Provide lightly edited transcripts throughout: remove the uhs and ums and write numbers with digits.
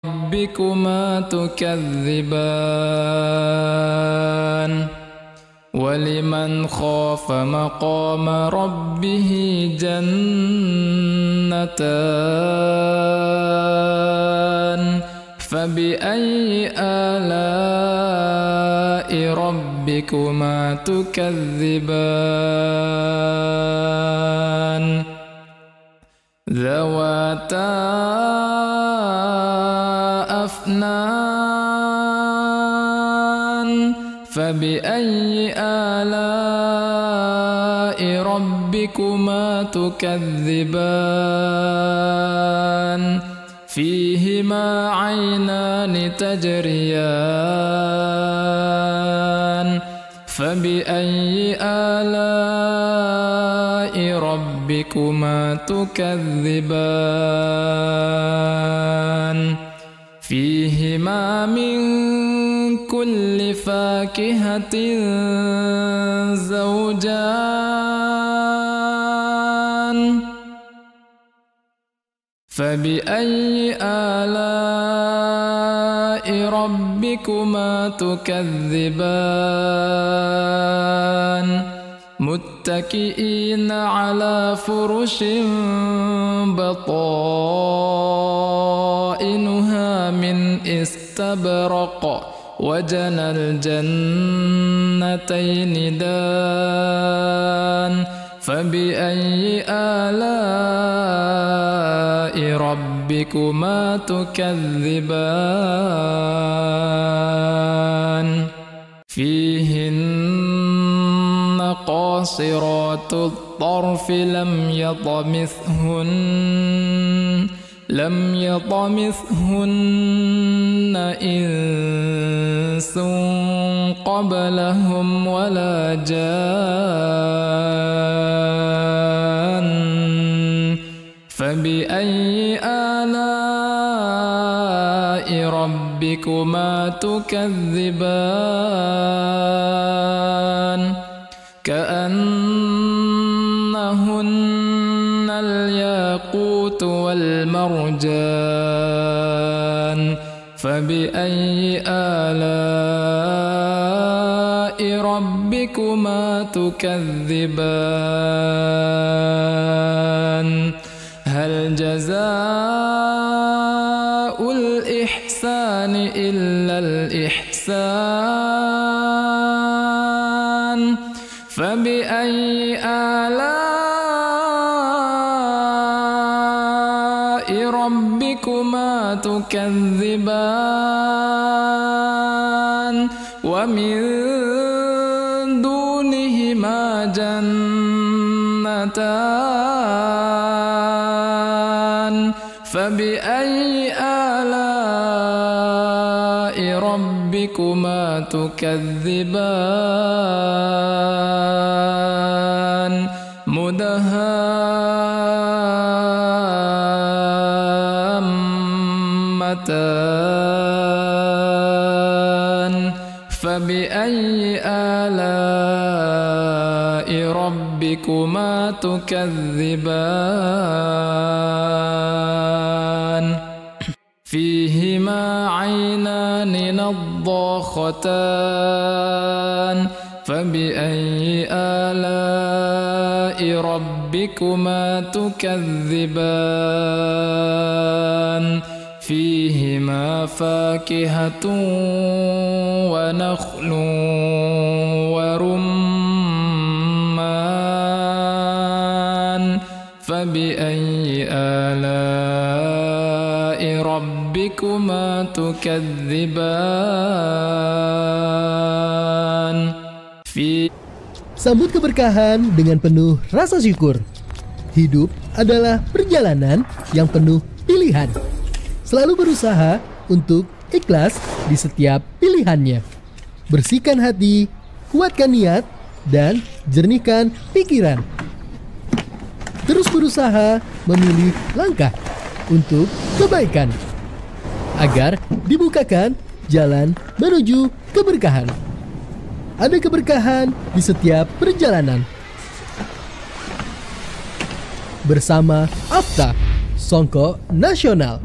ربكما تكذبان ولمن خاف مقام ربه جنتان فبأي آلاء ربكما تكذبان ذواتا أفنان فبأي آلاء ربكما تكذبان فيهما عينان تجريان فبأي آلاء ربكما تكذبان فيهما من كل فاكهة زوجان فبأي آلاء ربكما تكذبان متكئين على فرش بطائنها من استبرق وجنى الجنتين دان فبأي آلاء ربكما تكذبان فيهن قاصرات الطرف لم يطمثهن إنس قبلهم ولا جان فبأي آلاء ربكما تكذبان كأنهن الياقوت والمرجان فبأي آلاء ربكما تكذبان هل جزاء الإحسان إلا الإحسان فبأي آلاء ربكما تكذبان ومن دونهما جنتان فبأي آلاء ربكما تكذبان مدهامتان فبأي آلاء ربكما تكذبان فيهما عينان نضاختان فبأي آلاء ربكما تكذبان فيهما فاكهة ونخل ورمان فبأي آلاء ربكما تكذبان Sambut keberkahan dengan penuh rasa syukur. Hidup adalah perjalanan yang penuh pilihan. Selalu berusaha untuk ikhlas di setiap pilihannya. Bersihkan hati, kuatkan niat, dan jernihkan pikiran. Terus berusaha memilih langkah untuk kebaikan, agar dibukakan jalan menuju keberkahan. Ada keberkahan di setiap perjalanan. Bersama Afta, Songko Nasional.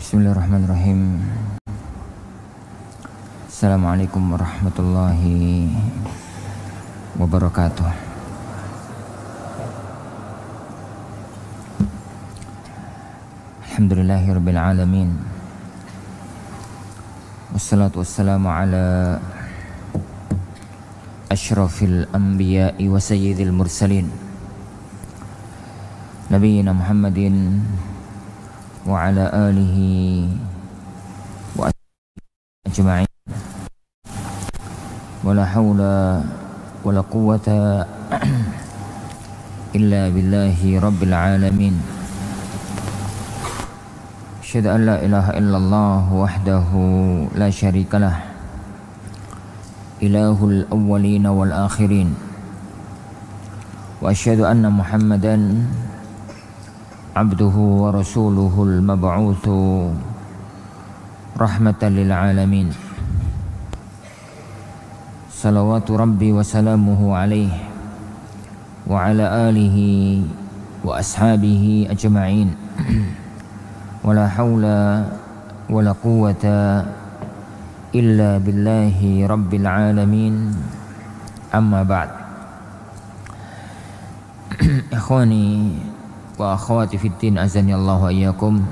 Bismillahirrahmanirrahim. Assalamualaikum warahmatullahi wabarakatuh. Alhamdulillahirabbil alamin. Wassalatu wassalamu ala asyrafil anbiya'i wa sayyidil mursalin Nabiyyina Muhammadin wa ala alihi wa ajma'in. Wala hawla wala quwwata illa billahi rabbil alamin. Asyhadu an la ilaha illallah wahdahu la syarikalah, ilahul awwalin wal akhirin. Wa asyhadu anna Muhammadan abduhu wa rasuluhul mab'utsu rahmatan lil alamin. Salawatu rabbi wa salamuhu alaihi wa ala alihi wa ashabihi ajma'in. Wala hawla wala quwwata illa billahi rabbil alamin. Amma ba'd. Ikhwani wa akhwati fiddin, azani Allah wa iyyakum.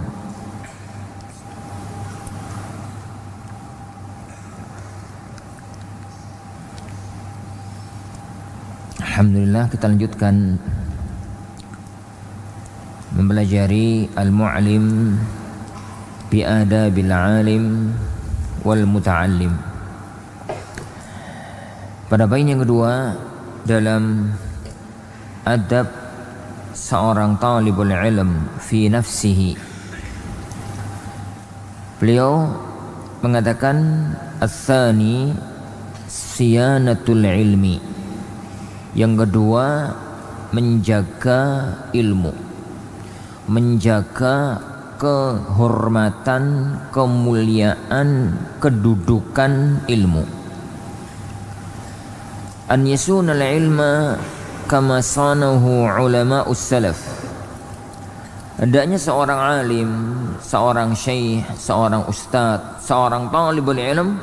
Alhamdulillah, kita lanjutkan mempelajari al-mu'lim bi adabil alim wal muta'allim. Pada bagian yang kedua dalam adab seorang talibul ilm fi nafsihi, beliau mengatakan ats-tsani siyanatul ilmi. Yang kedua, menjaga ilmu, menjaga kehormatan, kemuliaan, kedudukan ilmu. An yasunal ilma kama sanahu ulama'us salaf. Hendaknya seorang alim, seorang syekh, seorang ustadz, seorang talibul ilm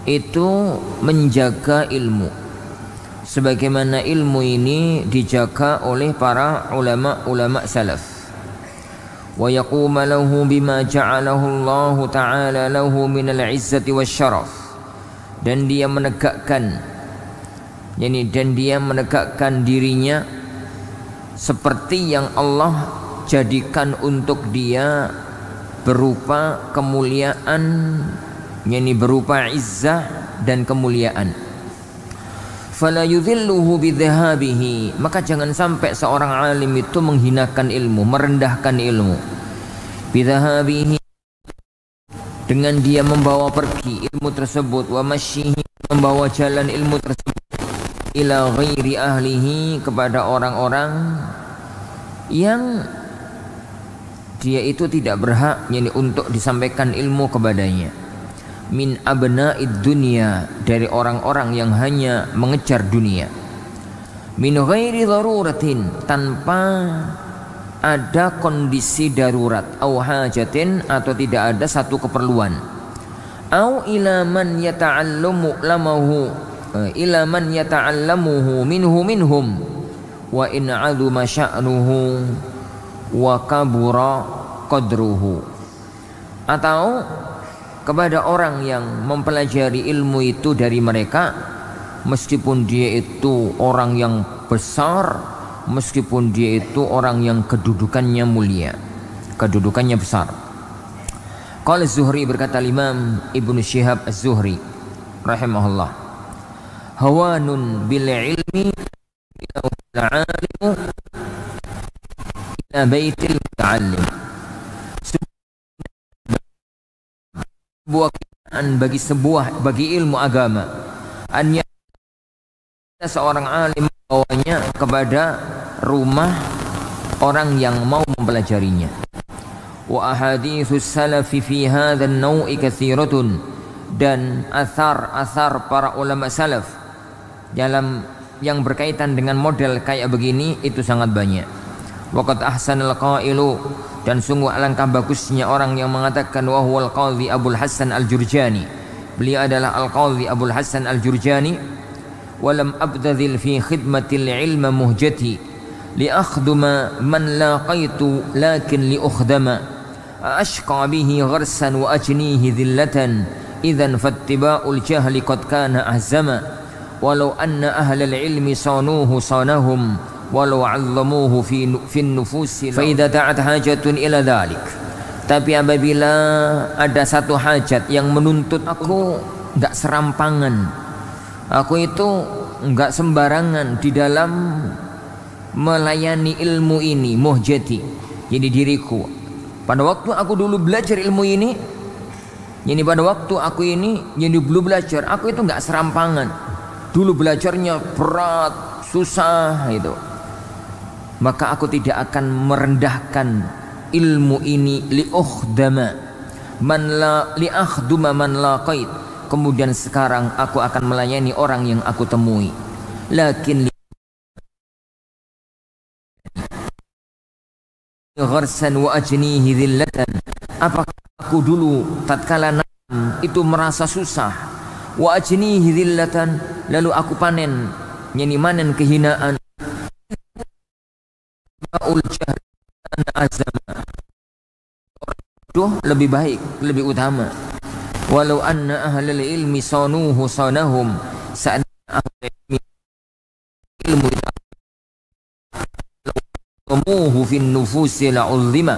itu menjaga ilmu sebagaimana ilmu ini dijaga oleh para ulama salaf. Wa yaquma lahu bima ja'alahu Allah ta'ala lahu minal izzati wasyaraf. Dan dia menegakkan dirinya seperti yang Allah jadikan untuk dia berupa kemuliaan, berupa izzah dan kemuliaan. Fala yudhilluhu bidhahabihi, maka jangan sampai seorang alim itu menghinakan ilmu, merendahkan ilmu. Bidhahabihi, dengan dia membawa pergi ilmu tersebut, wa masyihi, membawa jalan ilmu tersebut, ila ghairi ahlihi, kepada orang-orang yang dia itu tidak berhak untuk disampaikan ilmu kepadanya. Min abna'id dunya, dari orang-orang yang hanya mengejar dunia. Min ghairi daruratin, tanpa ada kondisi darurat. Au hajatin, atau tidak ada satu keperluan. Au ila man yata'allamuhu minhum wa in 'azuma sya'nuhu wa kabura qadruhu. Atau kepada orang yang mempelajari ilmu itu dari mereka, meskipun dia itu orang yang besar, meskipun dia itu orang yang kedudukannya mulia, kedudukannya besar. Qala Az-Zuhri, berkata Imam Ibnu Syihab Az-Zuhri rahimahullah, hawanun bil ilmi ila al-alimu ila baitil muta'allim. Bagi ilmu agama, seorang alim membawanya kepada rumah orang yang mau mempelajarinya. Wa ahaditsus salafi fi hadzal nau'i katsiratun, dan asar-asar para ulama salaf dalam yang berkaitan dengan model kayak begini itu sangat banyak. Waqad ahsanal qailu, dan sungguh alangkah bagusnya orang yang mengatakan wa huwal qadhi Abul Hasan Al-Jurjani. Beliau adalah Al-Qadhi Abul Hasan Al-Jurjani. Walam abtadhil fi khidmatil ilma muhjati li akhduma man laqaitu lakin li ukhdama ashqa bihi gharsan wa ajnihi dhillatan idzan fattiba'ul jahli qad kana ahzama walau anna ahlal ilmi sanuhu sanahum walau 'azzamuhu fi nufusi fa idza ta'at hajatun ila dhalik. Tapi apabila ada satu hajat yang menuntut, aku enggak serampangan, aku itu enggak sembarangan di dalam melayani ilmu ini, muhjati, jadi diriku. Pada waktu aku dulu belajar ilmu ini, jadi pada waktu aku ini jadi belum belajar, aku itu enggak serampangan. Dulu belajarnya berat, susah itu. Maka aku tidak akan merendahkan ilmu ini li ukhdama man la li akhduma man laqait. Kemudian sekarang aku akan melayani orang yang aku temui. Lakin gharsan wa ajnihi dhillatan, apakah aku dulu tatkala itu merasa susah, wa ajnihi dhillatan, lalu aku panen, yani manen kehinaan, ul jahl azama, lebih baik, lebih utama. Walau anna ahlul ilmi sanuhu sanahum, saat ahli ilmu ilmu fin nufusi la'uzzima,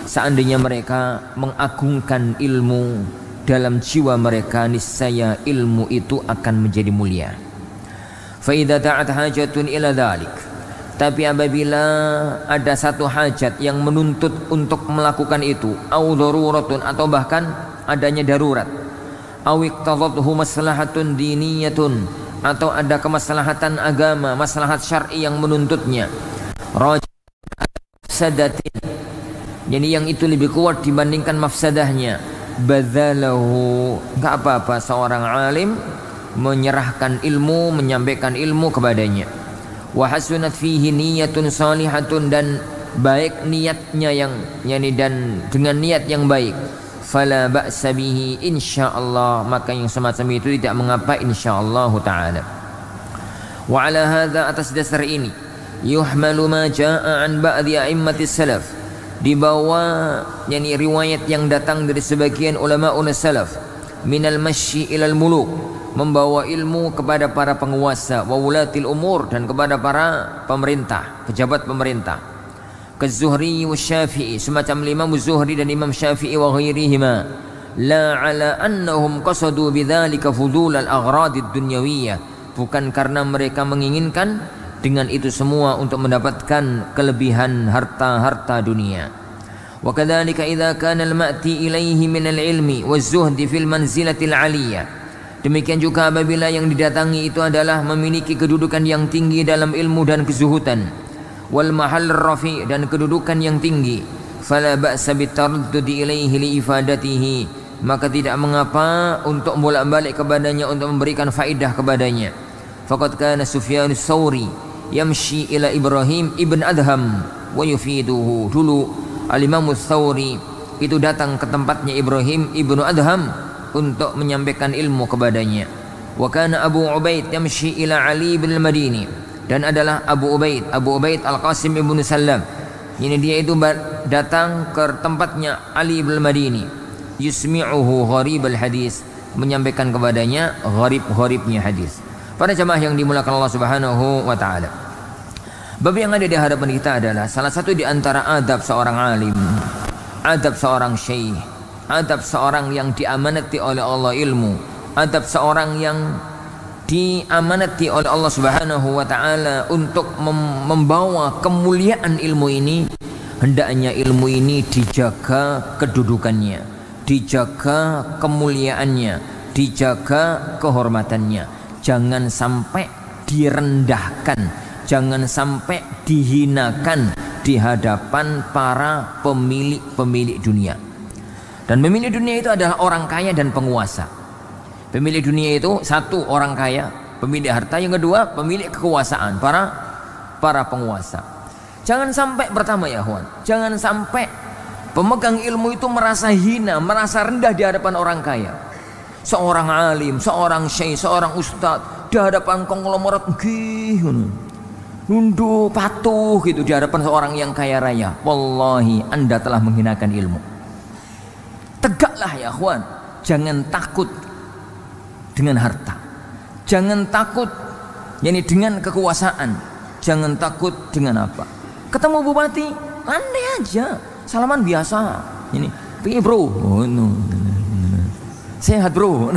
seandainya mereka mengagungkan ilmu dalam jiwa mereka, niscaya ilmu itu akan menjadi mulia. Fa idza ta'at hajatun ila dhalik, tapi apabila ada satu hajat yang menuntut untuk melakukan itu, au daruratun, atau bahkan adanya darurat, au iqtadathu maslahatun diniyatun, atau ada kemaslahatan agama, maslahat syar'i yang menuntutnya, mafsadatin, jadi yang itu lebih kuat dibandingkan mafsadahnya, badzalahu, enggak apa-apa seorang alim menyerahkan ilmu, menyampaikan ilmu kepadanya. Wa hasunat fihi niyatun salihatun, dan baik niatnya yang dan dengan niat yang baik, fala ba'sa bihi insyaallah, maka yang semacam itu tidak mengapa insyaallah taala. Wa ala hadza, atas dasar ini, yuhmalu ma jaa'a an ba'di a'immatis salaf, dibawa riwayat yang datang dari sebagian ulama salaf, minal masyi ilal muluk, membawa ilmu kepada para penguasa, wa wulatil umur, dan kepada para pemerintah, pejabat pemerintah, ke Zuhri wa Syafi'i, semacam Imam Zuhri dan Imam Syafi'i wa ghairihima, la ala annahum qasadu bidzalika fudul al-aghrad ad-dunyawiyah, bukan karena mereka menginginkan dengan itu semua untuk mendapatkan kelebihan harta-harta dunia. Wa kadzalika idza kana al-ma'ti ilaihi min al-ilmi waz-zuhdi fil manzilatil 'aliyah, demikian juga apabila yang didatangi itu adalah memiliki kedudukan yang tinggi dalam ilmu dan kezuhudan, wal mahal rafi, dan kedudukan yang tinggi, fala ba'sa bitaraddudi ilaihi li ifadatihi, maka tidak mengapa untuk bolak-balik kepadanya untuk memberikan faedah kepadanya. Faqad kana Sufyan ats-Tsauri yamshi ila Ibrahim ibn Adham wa yufiduhu, dulu al-Imam ats-Tsauri itu datang ke tempatnya Ibrahim ibnu Adham untuk menyampaikan ilmu kepadanya. Wa kana Abu Ubaid yamshi ila Ali bin al-Madini, dan adalah Abu Ubaid Al-Qasim ibn Sallam, ini dia itu datang ke tempatnya Ali bin al-Madini, yusmi'uhu gharib al-hadis, menyampaikan kepadanya gharib-gharibnya hadis. Para jamaah yang dimuliakan Allah Subhanahu wa taala, bab yang ada di hadapan kita adalah salah satu di antara adab seorang alim, adab seorang syekh, adab seorang yang diamanati oleh Allah ilmu, adab seorang yang diamanati oleh Allah Subhanahu wa taala untuk membawa kemuliaan ilmu ini. Hendaknya ilmu ini dijaga kedudukannya, dijaga kemuliaannya, dijaga kehormatannya. Jangan sampai direndahkan, jangan sampai dihinakan di hadapan para pemilik dunia. Dan pemilik dunia itu adalah orang kaya dan penguasa. Pemilik dunia itu satu, orang kaya, pemilik harta. Yang kedua, pemilik kekuasaan, para penguasa. Jangan sampai, pertama ya kawan, jangan sampai pemegang ilmu itu merasa hina, merasa rendah di hadapan orang kaya. Seorang alim, seorang syekh, seorang ustadz di hadapan konglomerat nunduk patuh gitu di hadapan seorang yang kaya raya. Wallahi Anda telah menghinakan ilmu. Tegaklah ya kawan, jangan takut dengan harta, jangan takut dengan kekuasaan, jangan takut dengan apa. Ketemu bupati, landai aja, salaman biasa. Ini, piye bro? Oh, no. Sehat bro.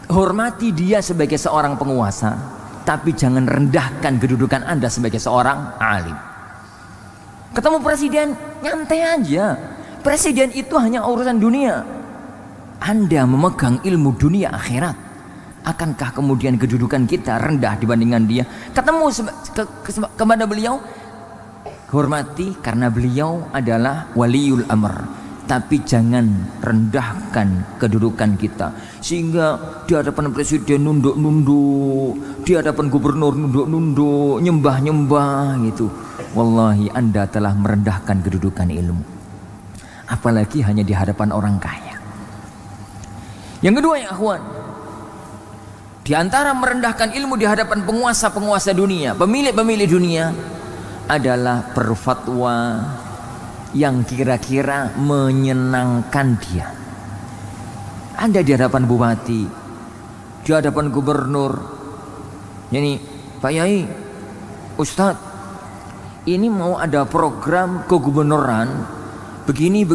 Hormati dia sebagai seorang penguasa, tapi jangan rendahkan kedudukan Anda sebagai seorang alim. Ketemu presiden, nyantai aja. Presiden itu hanya urusan dunia. Anda memegang ilmu dunia akhirat, akankah kemudian kedudukan kita rendah dibandingkan dia? Ketemu kepada beliau, hormati karena beliau adalah waliul amr, tapi jangan rendahkan kedudukan kita sehingga di hadapan presiden nunduk-nunduk, di hadapan gubernur nunduk-nunduk, nyembah-nyembah gitu. Wallahi Anda telah merendahkan kedudukan ilmu, apalagi hanya di hadapan orang kaya. Yang kedua ya akhwan, di antara merendahkan ilmu di hadapan penguasa-penguasa dunia, pemilik-pemilik dunia, adalah berfatwa yang kira-kira menyenangkan dia. Anda di hadapan bupati, di hadapan gubernur, ini Pak Yai, Ustadz, ini mau ada program kegubernuran begini.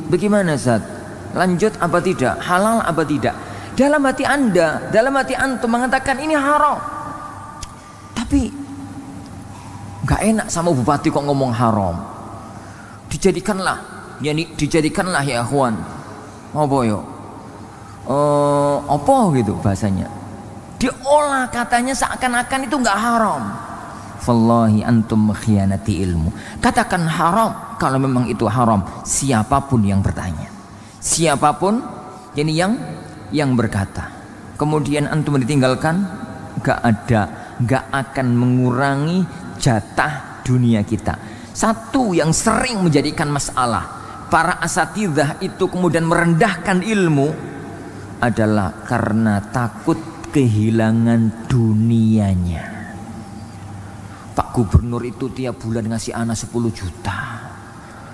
Bagaimana Ustadz? Lanjut apa tidak? Halal apa tidak? Dalam hati Anda, dalam hati antum mengatakan ini haram, tapi gak enak sama bupati kok ngomong haram. Dijadikanlah ya akhwan, apa yo? Apa gitu bahasanya? Diolah katanya seakan-akan itu gak haram. Wallahi antum mengkhianati ilmu. Katakan haram kalau memang itu haram, siapapun yang bertanya, siapapun yang berkata, kemudian antum ditinggalkan, gak akan mengurangi jatah dunia kita. Satu yang sering menjadikan masalah para asatidzah itu kemudian merendahkan ilmu adalah karena takut kehilangan dunianya. Pak Gubernur itu tiap bulan ngasih anak 10 juta.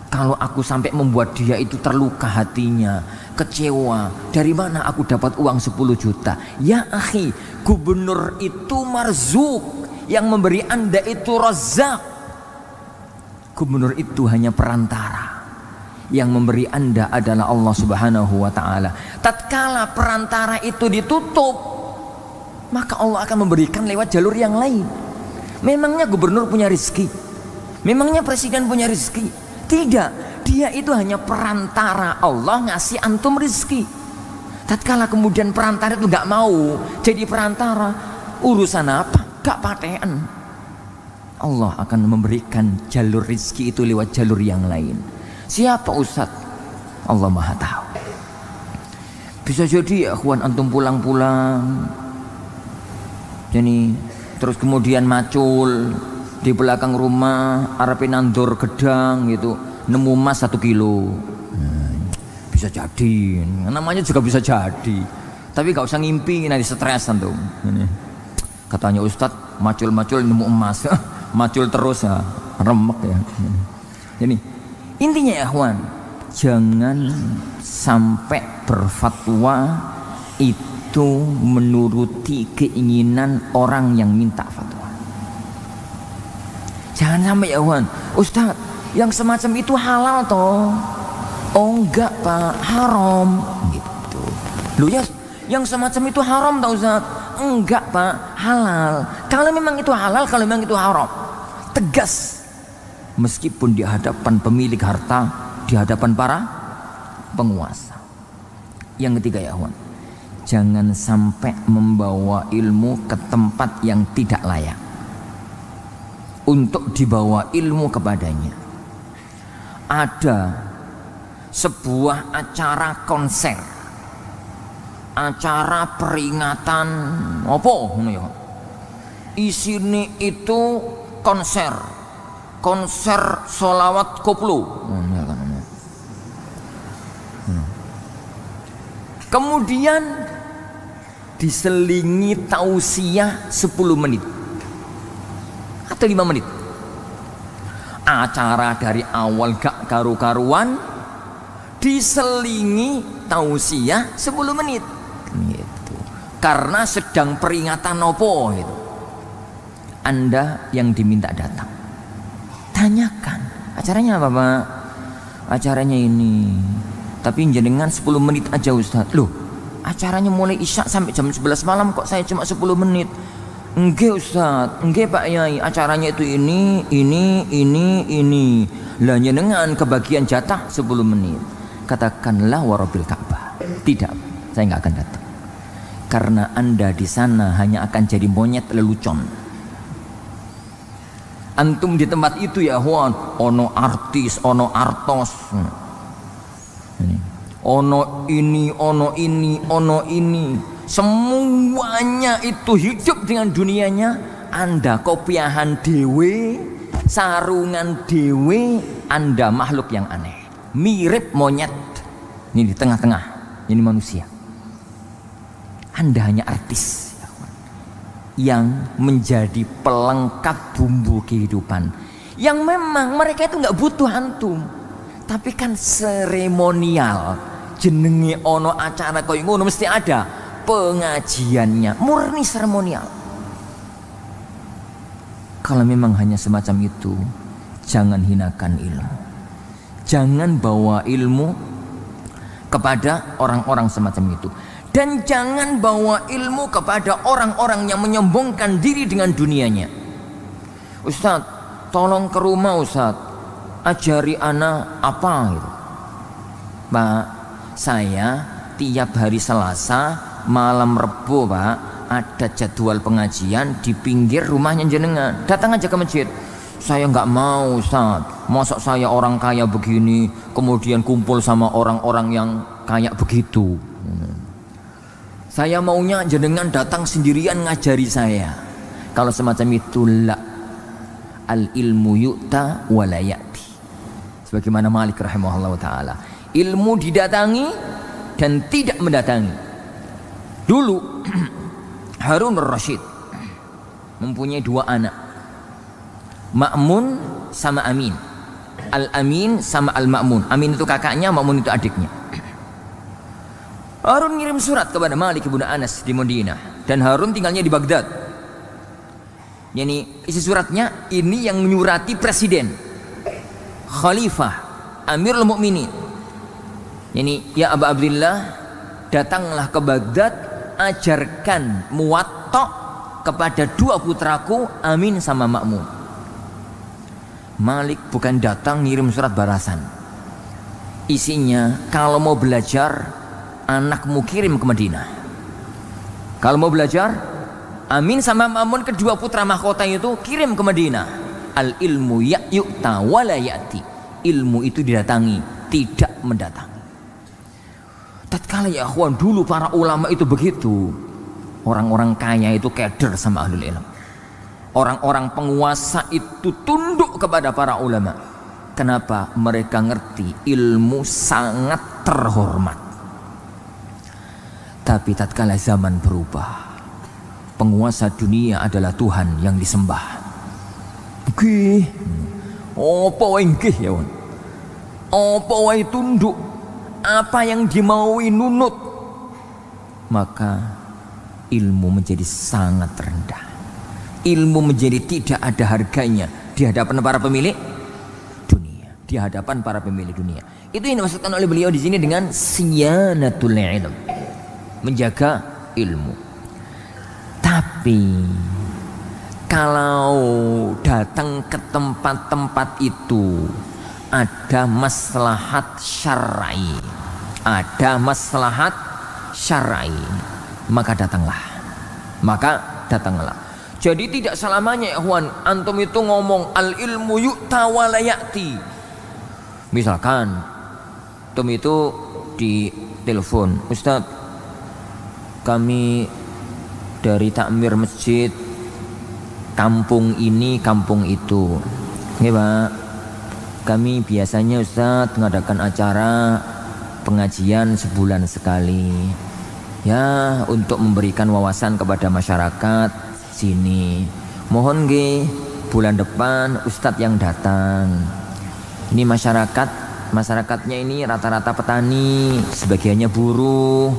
Kalau aku sampai membuat dia itu terluka hatinya, kecewa, dari mana aku dapat uang 10 juta? Ya akhi, gubernur itu marzuk, yang memberi Anda itu razak. Gubernur itu hanya perantara, yang memberi Anda adalah Allah Subhanahu wa ta'ala. Tatkala perantara itu ditutup, maka Allah akan memberikan lewat jalur yang lain. Memangnya gubernur punya rezeki? Memangnya presiden punya rezeki? Tidak, dia itu hanya perantara. Allah ngasih antum rezeki. Tatkala kemudian perantara itu gak mau jadi perantara, urusan apa? Gak patean. Allah akan memberikan jalur rezeki itu lewat jalur yang lain. Siapa Ustadz? Allah Maha tahu. Bisa jadi ya akhwan, antum pulang-pulang jadi terus kemudian macul di belakang rumah arep nandur gedang gitu, nemu emas 1 kilo. Bisa jadi, namanya juga bisa jadi, tapi gak usah ngimpi nanti stresan tuh. Katanya Ustadz, macul-macul nemu emas macul terus ya, remek ya. Jadi intinya ya akhwan, jangan sampai berfatwa itu menuruti keinginan orang yang minta fatwa. Jangan sampai ya akhwan, Ustadz, yang semacam itu halal toh? Oh enggak Pak, haram gitu. Lu ya, yang semacam itu haram toh Ustadz? Enggak Pak, halal. Kalau memang itu halal, kalau memang itu haram, tegas. Meskipun di hadapan pemilik harta, di hadapan para penguasa. Yang ketiga ya akhwan, jangan sampai membawa ilmu ke tempat yang tidak layak untuk dibawa ilmu kepadanya. Ada sebuah acara konser, acara peringatan apa ngono ya, isine itu konser sholawat koplo. Kemudian diselingi tausiah 10 menit atau 5 menit. Acara dari awal gak karu-karuan diselingi tausiah 10 menit gitu. Karena sedang peringatan nopo gitu. Anda yang diminta datang, tanyakan acaranya apa Pak? Acaranya ini, tapi jenengan 10 menit aja Ustaz. Loh, acaranya mulai isya sampai jam 11 malam kok saya cuma 10 menit? Enggak Ustaz, enggak Pak Yai, acaranya itu ini. Lah jenengan kebagian jatah 10 menit. Katakanlah warabil Ka'bah, tidak, saya nggak akan datang. Karena Anda di sana hanya akan jadi monyet lelucon. Antum di tempat itu ya Huan, ono artis, ono artos, ono ini, semuanya itu hidup dengan dunianya. Anda kopiahan dewe, sarungan dewe, Anda makhluk yang aneh, mirip monyet. Ini di tengah-tengah, ini manusia. Anda hanya artis yang menjadi pelengkap bumbu kehidupan, yang memang mereka itu nggak butuh antum, tapi kan seremonial. Jenenge ono acara koyo ngono mesti ada pengajiannya, murni seremonial. Kalau memang hanya semacam itu, jangan hinakan ilmu, jangan bawa ilmu kepada orang-orang semacam itu. Dan jangan bawa ilmu kepada orang-orang yang menyombongkan diri dengan dunianya. Ustadz, tolong ke rumah Ustadz, ajari ana apa gitu. Pak, saya tiap hari Selasa malam Rebo Pak, ada jadwal pengajian di pinggir rumahnya jenengan. Datang aja ke masjid. Saya nggak mau Ustadz, masa saya orang kaya begini kemudian kumpul sama orang-orang yang kayak begitu. Saya maunya jenengan datang sendirian ngajari saya. Kalau semacam itu, la, al ilmu yu'ta wa la ya'ti. Sebagaimana Malik rahimahullah ta'ala, ilmu didatangi dan tidak mendatangi. Dulu Harun ar-Rasyid mempunyai 2 anak, Ma'mun sama Amin. Al-Amin sama Al-Ma'mun. Amin itu kakaknya, Ma'mun itu adiknya. Harun ngirim surat kepada Malik ibn Anas di Madinah, dan Harun tinggalnya di Baghdad. Yani isi suratnya ini yang menyurati presiden, Khalifah, Amirul Mukminin. Yani ya Abu Abdullah, datanglah ke Baghdad, ajarkan Muwatta kepada 2 putraku, Amin sama Ma'mun. Malik bukan datang ngirim surat balasan. Isinya, kalau mau belajar anakmu kirim ke Madinah. Kalau mau belajar, Amin sama Ma'mun, kedua putra mahkota itu kirim ke Madinah. Al ilmu yu'ta wa la ya'ti. Ilmu itu didatangi, tidak mendatangi. Tatkala ya akhwan, dulu para ulama itu begitu. Orang-orang kaya itu keder sama ahlul ilm. Orang-orang penguasa itu tunduk kepada para ulama. Kenapa? Mereka ngerti ilmu sangat terhormat. Tapi tatkala zaman berubah, penguasa dunia adalah Tuhan yang disembah. Nggih. Apa wae nggih ya, Wan? Apa wae tunduk, apa yang dimaui nunut. Maka ilmu menjadi sangat rendah. Ilmu menjadi tidak ada harganya di hadapan para pemilik dunia, di hadapan para pemilik dunia. Itu yang dimaksudkan oleh beliau di sini dengan siyanatul ilm, menjaga ilmu. Tapi kalau datang ke tempat-tempat itu ada maslahat syar'i, ada maslahat syar'i, maka datanglah. Jadi tidak selamanya ya ikhwan, antum itu ngomong al ilmu yu'ta wa la ya'ti. Misalkan antum itu di telepon, Ustaz, kami dari takmir masjid kampung ini, kampung itu. Oke Pak, kami biasanya Ustadz mengadakan acara pengajian sebulan sekali. Ya, untuk memberikan wawasan kepada masyarakat sini. Mohon nggih bulan depan Ustadz yang datang. Ini masyarakatnya ini rata-rata petani, sebagiannya buruh,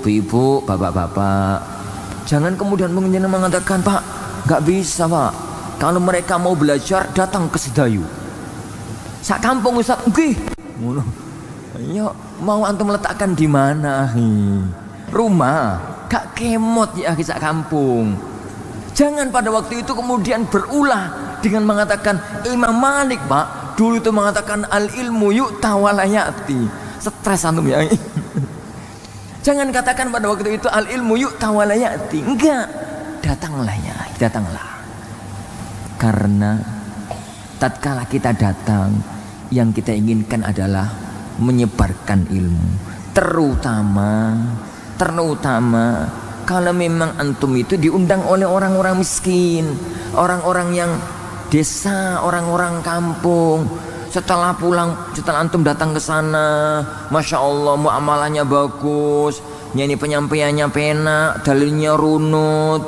ibu-ibu, bapak-bapak. Jangan kemudian mengatakan, Pak, nggak bisa Pak. Kalau mereka mau belajar datang ke Sedayu. Sak kampung Ustadz, nggih. Ya, mau antum letakkan di mana? Rumah, gak kemot ya kisah kampung. Jangan pada waktu itu kemudian berulah dengan mengatakan Imam Malik Pak dulu itu mengatakan al ilmu yu'ta wa la ya'ti. Stres antum ya. Jangan katakan pada waktu itu al ilmu yu'ta wa la ya'ti. Enggak, datanglah ya, datanglah. Karena tatkala kita datang, yang kita inginkan adalah menyebarkan ilmu, terutama kalau memang antum itu diundang oleh orang-orang miskin, orang-orang yang desa, orang-orang kampung. Setelah antum datang ke sana, masya Allah muamalahnya bagus, nyanyi penyampaiannya penak, dalilnya runut.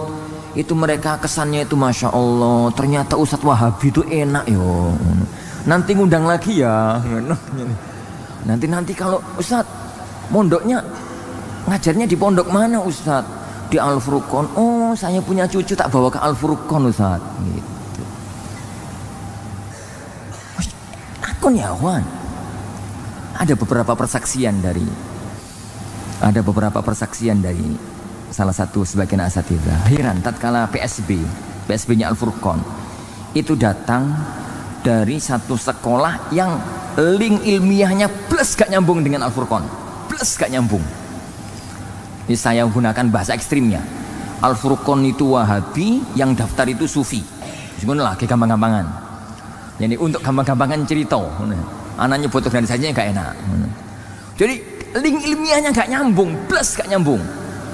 Itu mereka kesannya itu masya Allah. Ternyata Ustadz Wahabi itu enak yo. Nanti ngundang lagi ya. Nanti kalau Ustadz mondoknya ngajarnya di pondok mana Ustadz? Di Al Furqon. Oh, saya punya cucu tak bawa ke Al Furqon Ustadz. Gitu. Akun ya Wan. Ada beberapa persaksian dari salah satu sebagian asatidzah. Heran tatkala PSB-nya Al Furqon itu datang dari satu sekolah yang link ilmiahnya plus gak nyambung dengan Al Furqon. Plus gak nyambung. Ini saya gunakan bahasa ekstrimnya. Al Furqon itu Wahabi, yang daftar itu Sufi. Sebenarnya lagi gampang-gampangan. Jadi untuk gampang-gampangan cerita, anaknya nyebut organisasinya gak enak. Jadi link ilmiahnya gak nyambung, plus gak nyambung.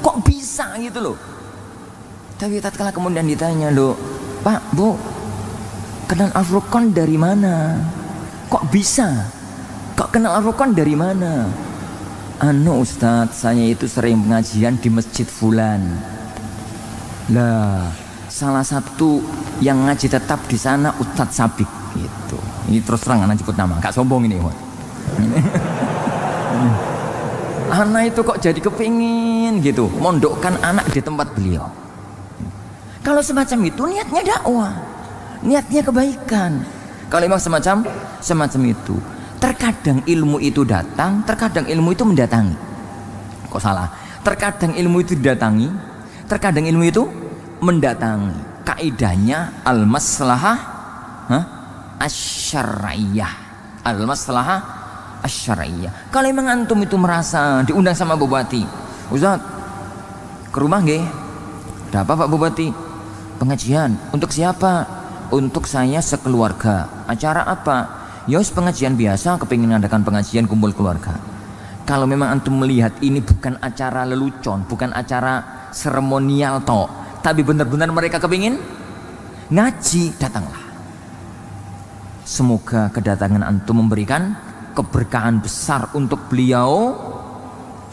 Kok bisa gitu loh? Tapi tatkala kemudian ditanya loh, Pak, Bu, kenal Al Furqon dari mana? Kok bisa? Kok kenal Al Furqon dari mana? Ustadz, saya itu sering pengajian di masjid fulan. Lah, salah satu yang ngaji tetap di sana Ustadz Sabik gitu. Ini terus terang anak sebut nama, gak sombong ini. Anak itu kok jadi kepingin gitu mondokkan anak di tempat beliau. Kalau semacam itu niatnya dakwah, niatnya kebaikan. Kalau memang semacam itu, terkadang ilmu itu datang, terkadang ilmu itu mendatangi. Kok salah? Terkadang ilmu itu didatangi, terkadang ilmu itu mendatangi. Kaidahnya al-maslahah asy-syar'iyyah. Al-maslahah asy-syar'iyyah. Kalau memang antum itu merasa diundang sama bupati, Ustaz, ke rumah nggih? Ada apa Pak Bupati? Pengajian. Untuk siapa? Untuk saya sekeluarga. Acara apa? Yos pengajian biasa, kepingin ngadakan pengajian kumpul keluarga. Kalau memang antum melihat ini bukan acara lelucon, bukan acara seremonial toh, tapi benar-benar mereka kepingin ngaji, datanglah. Semoga kedatangan antum memberikan keberkahan besar untuk beliau,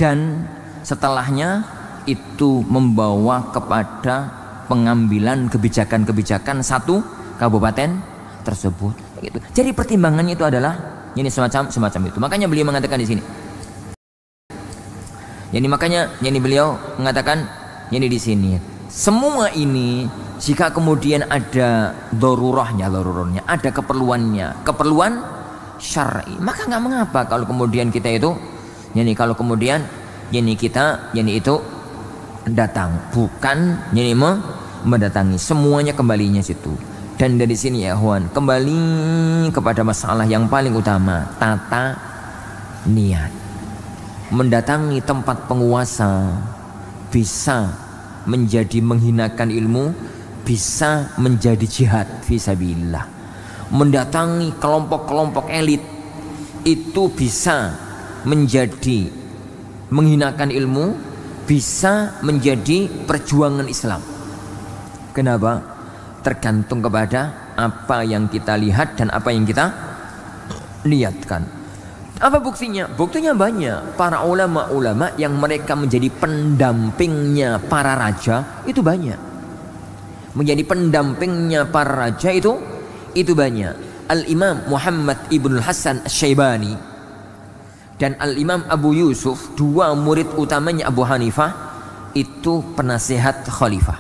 dan setelahnya itu membawa kepada pengambilan kebijakan-kebijakan satu kabupaten tersebut. Gitu. Jadi pertimbangannya itu adalah ini semacam itu. Makanya beliau mengatakan di sini. Makanya beliau mengatakan ini di sini. Semua ini jika kemudian ada darurahnya, ada keperluan syar'i, maka nggak mengapa kalau kemudian kita itu, kalau kemudian kita itu datang, bukan mendatangi. Semuanya kembalinya situ. Dan dari sini ya Ikhwan, kembali kepada masalah yang paling utama, tata niat. Mendatangi tempat penguasa bisa menjadi menghinakan ilmu, bisa menjadi jihad fisabilillah. Mendatangi kelompok-kelompok elit itu bisa menjadi menghinakan ilmu, bisa menjadi perjuangan Islam. Kenapa? tergantung kepada apa yang kita lihat dan apa yang kita lihatkan. Apa buktinya? Buktinya banyak. Para ulama-ulama yang mereka menjadi pendampingnya para raja itu banyak. Menjadi pendampingnya para raja itu banyak. Al-Imam Muhammad ibn Hasan Asy-Syaibani dan Al-Imam Abu Yusuf, dua murid utamanya Abu Hanifah, itu penasihat khalifah.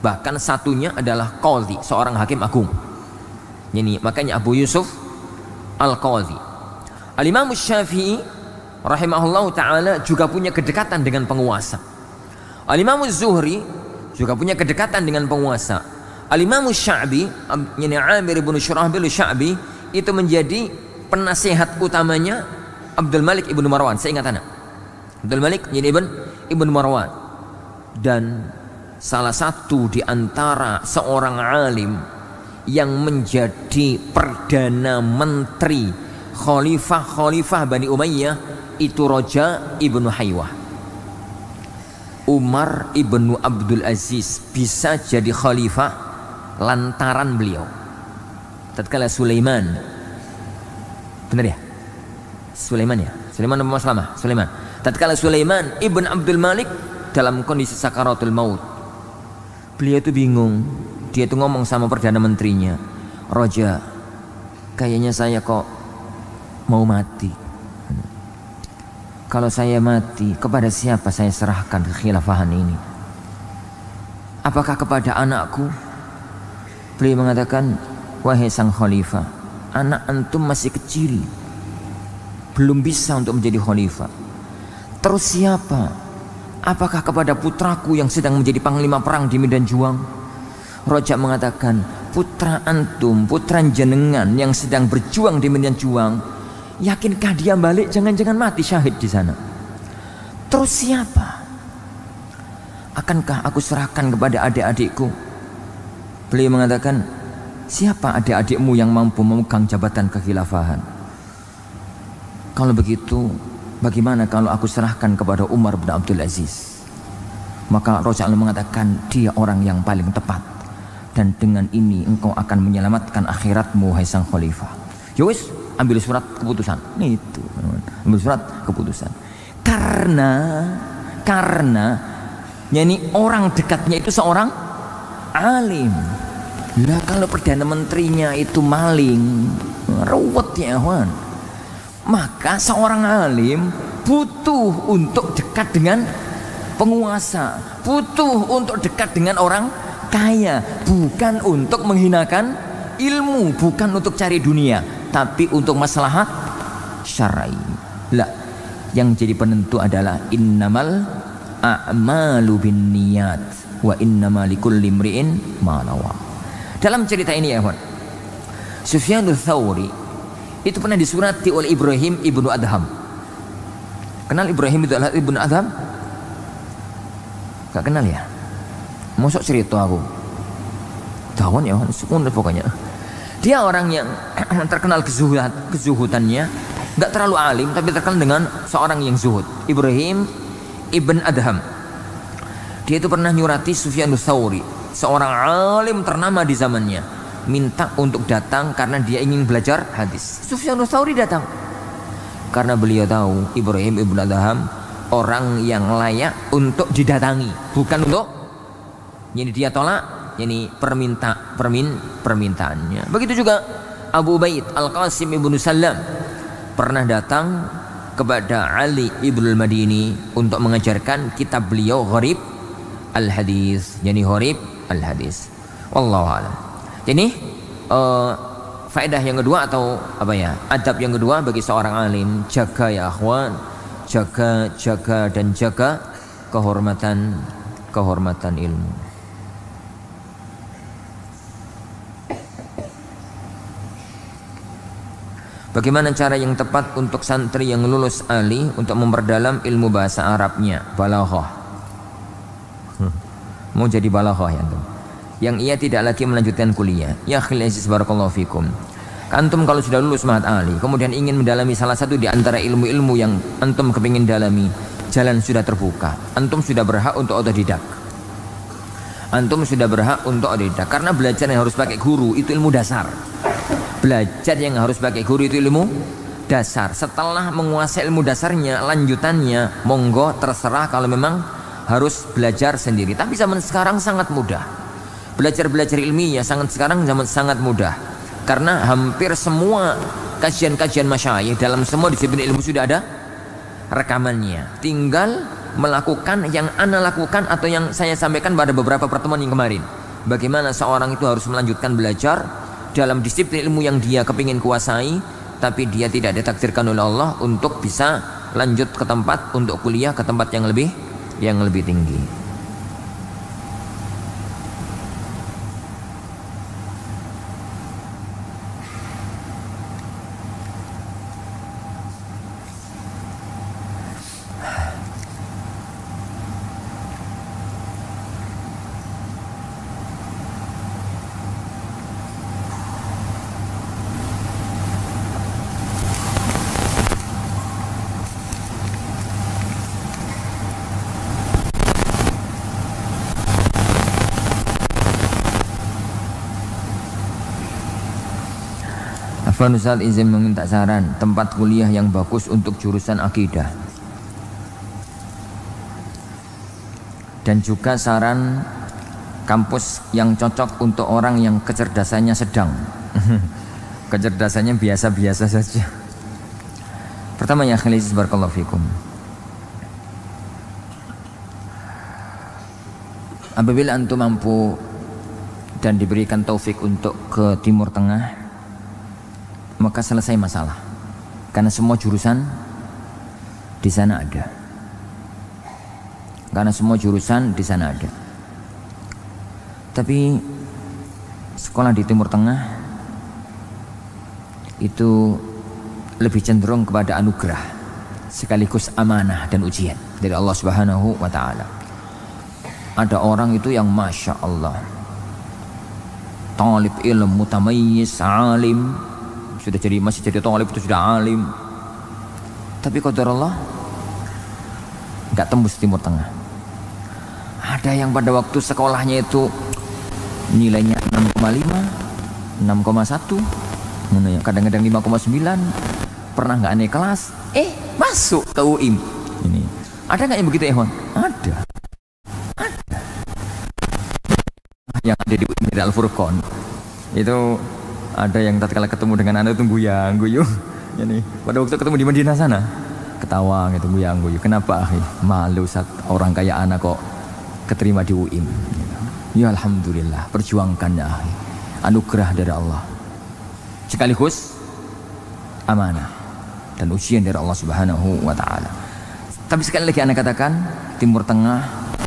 Bahkan satunya adalah qadhi, seorang hakim agung. Ini makanya Abu Yusuf Al-Qadhi. Al-Imam Syafi'i rahimahullah ta'ala juga punya kedekatan dengan penguasa. Al-Imam Zuhri juga punya kedekatan dengan penguasa. Al-Imam Sya'bi, yani Amir ibn Syurahbil Sya'bi, itu menjadi penasihat utamanya Abdul Malik ibn Marwan. Saya ingat anak Abdul Malik ibn Marwan. Dan salah satu di antara seorang alim yang menjadi perdana menteri khalifah Bani Umayyah itu Raja ibnu Haywah. Umar ibnu Abdul Aziz bisa jadi khalifah lantaran beliau. Tatkala Sulaiman, benar ya? Sulaiman ya? Sulaiman apa Maslamah? Sulaiman. Tatkala Sulaiman ibn Abdul Malik dalam kondisi sakaratul maut, beliau itu bingung. Dia itu ngomong sama perdana menterinya, Raja, kayaknya saya kok mau mati. Kalau saya mati, kepada siapa saya serahkan kekhilafahan ini? Apakah kepada anakku? Beliau mengatakan, wahai sang khalifah, anak antum masih kecil, belum bisa untuk menjadi khalifah. Terus siapa? Apakah kepada putraku yang sedang menjadi panglima perang di medan juang? Raja mengatakan, putra antum, putra jenengan yang sedang berjuang di medan juang, yakinkah dia balik? Jangan-jangan mati syahid di sana. Terus siapa? Akankah aku serahkan kepada adik-adikku? Beliau mengatakan, siapa adik-adikmu yang mampu memegang jabatan kekhilafahan? Kalau begitu, bagaimana kalau aku serahkan kepada Umar bin Abdul Aziz? Maka Rasulullah mengatakan, dia orang yang paling tepat, dan dengan ini engkau akan menyelamatkan akhiratmu, hai sang khalifah. Yowis, ambil surat keputusan. Nih itu, ambil surat keputusan. Karena yani orang dekatnya itu seorang alim. Lah kalau perdana menterinya itu maling, ruwet ya kawan. Maka seorang alim butuh untuk dekat dengan penguasa, butuh untuk dekat dengan orang kaya, bukan untuk menghinakan ilmu, bukan untuk cari dunia, tapi untuk maslahat syar'i. Lah, yang jadi penentu adalah innamal a'malu binniyat wa innamal likulli imri'in ma nawa. Dalam cerita ini ya, kawan, Sufyan Ats-Tsauri itu pernah disurati oleh Ibrahim ibnu Adham. Kenal Ibrahim ibnu Adham? Gak kenal ya? Mosok cerita aku tahun ya, sukun pokoknya. Dia orang yang terkenal kezuhudannya, gak terlalu alim tapi terkenal dengan seorang yang zuhud. Ibrahim ibn Adham. Dia itu pernah nyurati Sufyan Ats-Tsauri, seorang alim ternama di zamannya, minta untuk datang karena dia ingin belajar hadis. Sufyan Ats-Tsauri datang karena beliau tahu Ibrahim ibn Adham orang yang layak untuk didatangi, bukan untuk ini dia tolak, ini permintaannya. Begitu juga Abu Ubaid Al-Qasim ibn Sallam pernah datang kepada Ali ibn al-Madini untuk mengajarkan kitab beliau Gharib al-Hadis, yani Gharib al-Hadis. Wallahu a'lam. Jadi faedah yang kedua atau apa ya, adab yang kedua bagi seorang alim, jaga ya akhwan, jaga dan jaga kehormatan ilmu. Bagaimana cara yang tepat untuk santri yang lulus ali untuk memperdalam ilmu bahasa Arabnya, balaghah? Mau jadi balaghah ya antum? Yang ia tidak lagi melanjutkan kuliah. Ya akhil aziz barakallahu fikum. Antum kalau sudah lulus mahat ali, kemudian ingin mendalami salah satu di antara ilmu-ilmu yang antum kepingin dalami, jalan sudah terbuka. Antum sudah berhak untuk otodidak. Antum sudah berhak untuk otodidak, karena belajar yang harus pakai guru itu ilmu dasar. Belajar yang harus pakai guru itu ilmu dasar. Setelah menguasai ilmu dasarnya, lanjutannya monggo terserah kalau memang harus belajar sendiri. Tapi zaman sekarang sangat mudah. Belajar ilmiah sekarang sangat mudah. Karena hampir semua kajian-kajian masyayikh dalam semua disiplin ilmu sudah ada rekamannya. Tinggal melakukan yang ana lakukan atau yang saya sampaikan pada beberapa pertemuan yang kemarin. Bagaimana seorang itu harus melanjutkan belajar dalam disiplin ilmu yang dia kepingin kuasai, tapi dia tidak ditakdirkan oleh Allah untuk bisa lanjut ke tempat untuk kuliah ke tempat yang lebih tinggi. Afwan Ustaz, izin meminta saran tempat kuliah yang bagus untuk jurusan akidah, dan juga saran kampus yang cocok untuk orang yang kecerdasannya sedang. Kecerdasannya biasa-biasa saja. Pertama ya khilis barakallahu fikum. Apabila antum mampu dan diberikan taufik untuk ke Timur Tengah, maka selesai masalah, karena semua jurusan di sana ada. Tapi sekolah di Timur Tengah itu lebih cenderung kepada anugerah sekaligus amanah dan ujian dari Allah Subhanahu wa taala. Ada orang itu yang masya Allah talib ilmu mutamayyiz, alim, masih jadi talib itu sudah alim, tapi qadar Allah nggak tembus Timur Tengah. Ada yang pada waktu sekolahnya itu nilainya 6,5, 6,1, kadang-kadang 5,9, pernah nggak naik kelas, masuk ke UIM. Ini ada nggak yang begitu, Ehwan? Ada. Yang ada di UIM di Al-Furqan itu ada yang tatkala ketemu dengan anak itu guyu. Ini pada waktu ketemu di Madinah sana ketawa gitu, guyu. Kenapa akhi? Malu saat orang kayak anak kok keterima di UIM. Ya alhamdulillah, perjuangkan ya akhi. Anugerah dari Allah. Sekaligus amanah dan ujian dari Allah Subhanahu wa taala. Tapi sekali lagi anak katakan, Timur Tengah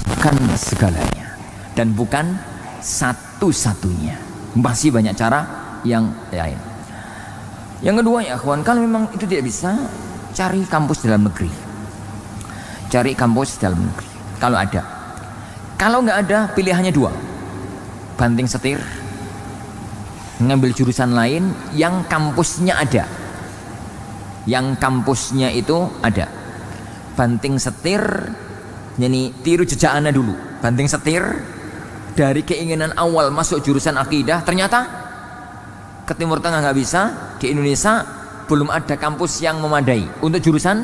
bukan segalanya dan bukan satu-satunya. Masih banyak cara yang lain. Yang kedua ya akhwan, kalau memang itu tidak bisa, cari kampus dalam negeri. Kalau ada. Kalau nggak ada, pilihannya dua. Banting setir, ngambil jurusan lain yang kampusnya ada. Banting setir, jadi tiru jejak ana dulu. Banting setir dari keinginan awal masuk jurusan akidah, ternyata ke Timur Tengah nggak bisa, di Indonesia belum ada kampus yang memadai untuk jurusan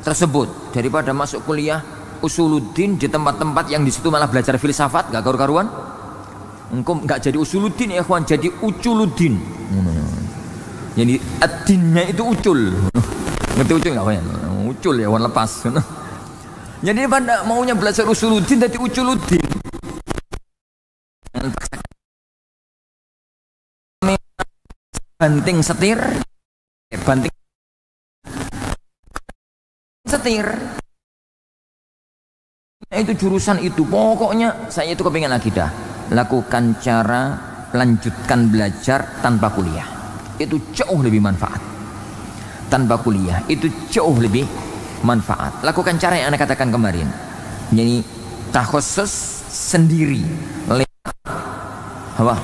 tersebut. Daripada masuk kuliah usuluddin di tempat-tempat yang di situ malah belajar filsafat, nggak karu-karuan. Engkau nggak jadi usuluddin ya kawan, jadi uculuddin. Jadi ad-dinnya itu ucul. Ngerti ucul nggak kawan? Ucul ya kawan, lepas. Jadi pada maunya belajar usuluddin jadi uculuddin. Banting setir itu jurusan itu, pokoknya saya itu kepingin akidah. Lakukan cara lanjutkan belajar tanpa kuliah, itu jauh lebih manfaat. Lakukan cara yang Anda katakan kemarin, jadi takhusus sendiri lewat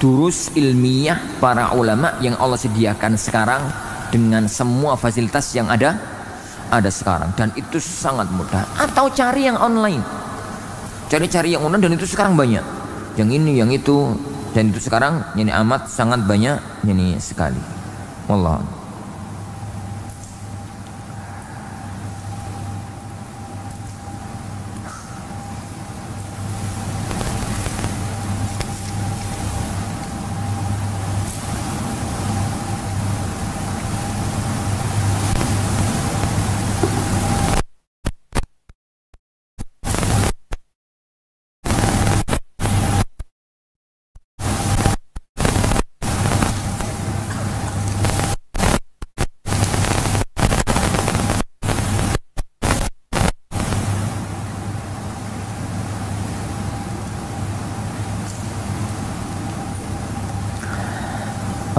durus ilmiah para ulama yang Allah sediakan sekarang dengan semua fasilitas yang ada sekarang, dan itu sangat mudah. Atau cari yang online. Cari-cari yang online dan itu sekarang banyak. Yang ini, yang itu, dan itu sekarang ini amat sangat banyak ini sekali. Wallah.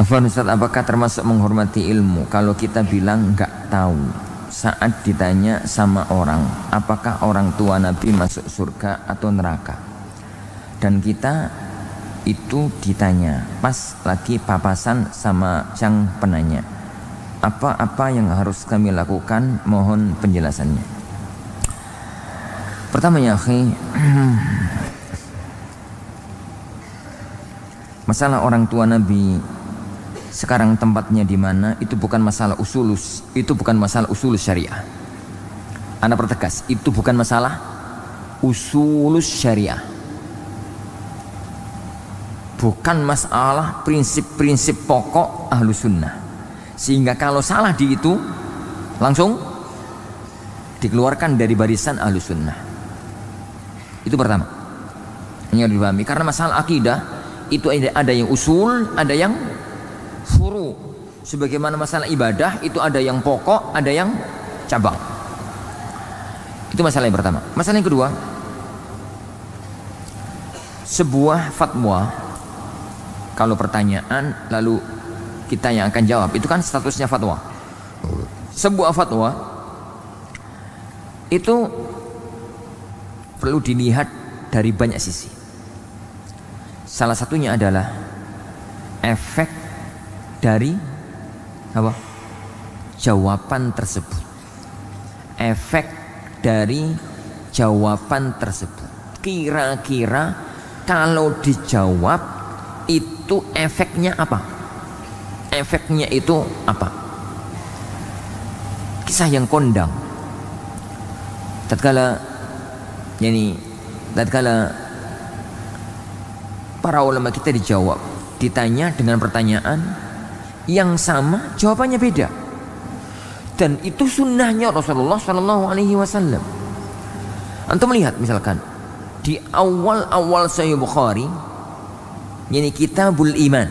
Afwan Ustaz, apakah termasuk menghormati ilmu kalau kita bilang nggak tahu saat ditanya sama orang apakah orang tua Nabi masuk surga atau neraka, dan kita itu ditanya pas lagi papasan sama sang penanya, apa-apa yang harus kami lakukan, mohon penjelasannya. Pertama ya akhi, masalah orang tua Nabi sekarang tempatnya di mana itu bukan masalah usulus, itu bukan masalah usulus syariah. Anda pertegas, itu bukan masalah usulus syariah, bukan masalah prinsip-prinsip pokok ahlu sunnah. Sehingga kalau salah di itu langsung dikeluarkan dari barisan ahlu sunnah. Itu pertama, ini harus dipahami. Karena masalah akidah itu ada yang usul, ada yang furu. Sebagaimana masalah ibadah itu ada yang pokok, ada yang cabang. Itu masalah yang pertama. Masalah yang kedua, sebuah fatwa, kalau pertanyaan lalu kita yang akan jawab, itu kan statusnya fatwa. Sebuah fatwa itu perlu dilihat dari banyak sisi. Salah satunya adalah efek dari apa? Jawaban tersebut. Efek dari jawaban tersebut. Kira-kira kalau dijawab itu efeknya apa? Efeknya itu apa? Kisah yang kondang. Tatkala para ulama kita ditanya dengan pertanyaan yang sama, jawabannya beda, dan itu sunnahnya Rasulullah Shallallahu Alaihi Wasallam. Antum melihat misalkan di awal Sahih Bukhari, kitabul iman,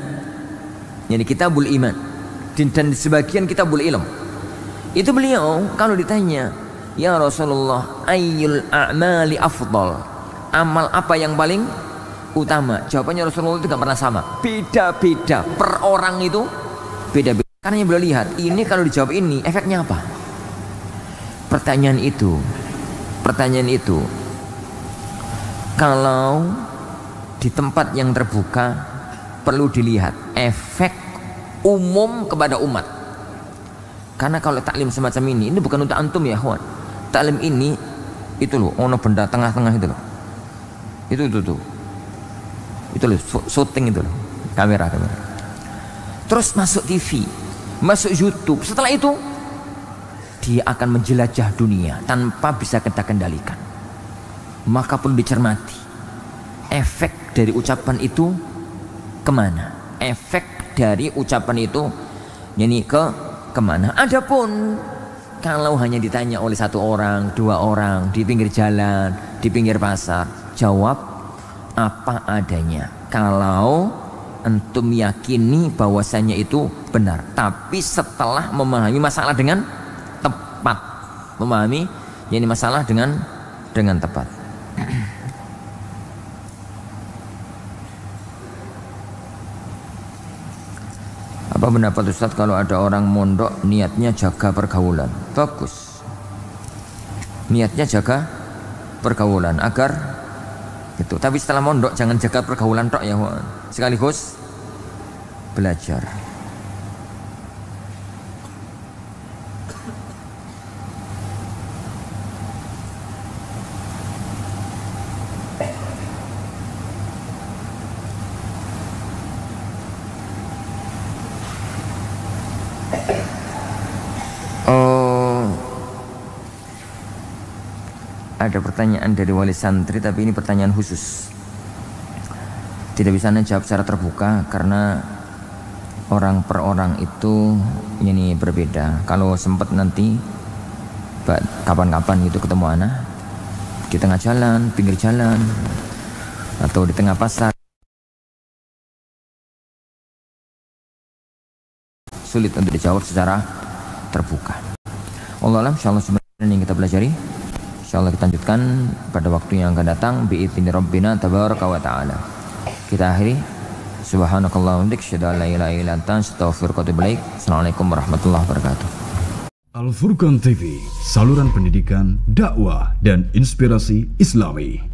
dan di sebagian kitabul ilm, itu beliau kalau ditanya, ya Rasulullah, ayyul a'mali afdal, amal apa yang paling utama? Jawabannya Rasulullah itu gak pernah sama, beda-beda per orang, itu beda-beda. Karena yang beliau lihat, ini kalau dijawab ini efeknya apa? Pertanyaan itu kalau di tempat yang terbuka perlu dilihat efek umum kepada umat. Karena kalau taklim semacam ini bukan untuk antum ya kawan. Taklim ini itu loh, ono benda tengah-tengah itu loh. Itu loh, syuting itu loh, kamera. Terus masuk TV, masuk YouTube. Setelah itu dia akan menjelajah dunia tanpa bisa kita kendalikan. Maka perlu dicermati efek dari ucapan itu kemana. Efek dari ucapan itu kemana. Adapun kalau hanya ditanya oleh satu orang, dua orang di pinggir jalan, di pinggir pasar, jawab apa adanya. Kalau antum yakini bahwasanya itu benar, tapi setelah memahami masalah dengan tepat, masalah dengan tepat. Apa pendapat Ustaz kalau ada orang mondok niatnya jaga pergaulan? Bagus, niatnya jaga pergaulan agar gitu. Tapi setelah mondok jangan jaga pergaulan tok ya, sekaligus belajar. ada pertanyaan dari wali santri, tapi ini pertanyaan khusus. Tidak bisa Anda jawab secara terbuka karena orang per orang itu ini berbeda. Kalau sempat nanti kapan-kapan gitu ketemu Ana di tengah jalan, pinggir jalan, atau di tengah pasar, sulit untuk dijawab secara terbuka. Allah alam, insyaallah sebenarnya yang kita pelajari, insyaallah kita lanjutkan pada waktu yang akan datang bi'idzni rabbina tabaraka wa ta'ala. Kita akhiri, subhanakallahumma wa bihamdika asyhadu an la ilaha illa anta astaghfiruka wa atubu ilaik. Assalamualaikum warahmatullahi wabarakatuh. Al Furqan TV, saluran pendidikan, dakwah dan inspirasi Islami.